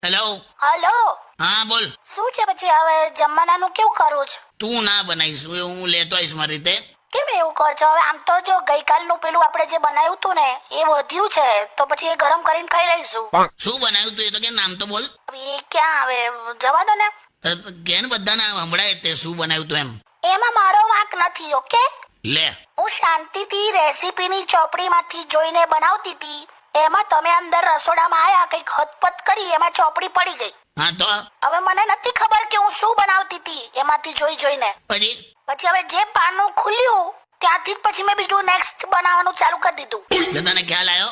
Hello. Hello, હા બોલ. શું છે પછી હવે જમવાનાનું કેવું કરું છું? તું ના બનાવીશ, હું લેતો આવીશ મારી રીતે. કેમ એવું કહો છો? હવે આમ તો જો ગઈકાલનું પેલું આપણે જે બનાવ્યું હતું ને એ વધ્યું છે, તો પછી એ ગરમ કરીને ખાઈ લઈશું. શું બનાવ્યું તું એ તો કે, નામ તો બોલ. હવે એ ક્યાં આવે, જવા દો ને. કેન બધાને સંભળાય તે શું બનાવ્યું તું એમ. એમાં મારો વાંક નથી, ઓકે? લે. હું શાંતિથી રેસીપીની ચોપડીમાંથી જોઈને બનાવતી હતી, એમાં તમે અંદર રસોડામાં આયા કંઈક હતપત કરી, એમાં ચોપડી પડી ગઈ. હા તો હવે મને નથી ખબર કે હું શું બનાવતી હતી એમાંથી જોઈને. પછી હવે જે પાનું ખુલ્યું ત્યાંથી જ પછી મેં બીજું નેક્સ્ટ બનાવવાનું ચાલુ કરી દીધું. તને ખ્યાલ આવ્યો?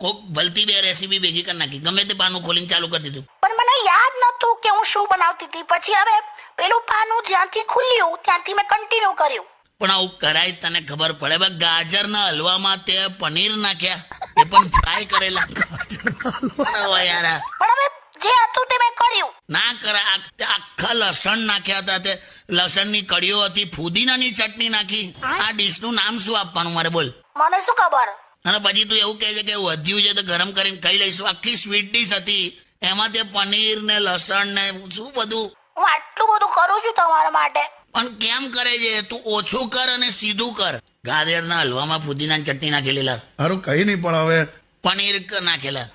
કોક ભલતી બે રેસીપી ભેગી કરી નાખી, ગમે તે પાનું ખોલીને ચાલુ કરી દીધું. પણ મને યાદ નતું કે હું શું બનાવતી હતી. પછી હવે પેલું પાનું જ્યાંથી ખુલ્યું ત્યાંથી મેં કન્ટિન્યુ કર્યું. પણ આવું કરાય તને ખબર પડે? ગાજરના હલવામાં તે પનીર નાખ્યા, એ પણ ફ્રાય કરેલા ગાજરના હલવા યાર. પણ હવે જે હતું તે મેં કર્યું. ના કરાય. આખા લસણ નાખ્યા હતા, તે લસણની કડીઓ હતી, ફુદીનાની ચટણી નાખી. આ ડીશનું નામ શું આપવાનું મારે બોલ? મને શું ખબર. અને પછી તું એવું કહે છે કે વધ્યું છે તો ગરમ કરીને ખાઈ લઈશું. આખી સ્વીટ ડીશ હતી, એમાં તે પનીર ને લસણ ને શું બધું. હું આટલું બધું કરું છું તમારા માટે. પણ કેમ કરે છે તું? ઓછું કર અને સીધું કર. ગાજરના હલવામાં ફુદીનાની ચટણી નાખેલી, હારું કઈ નહીં, પણ હવે પનીર નાખેલા.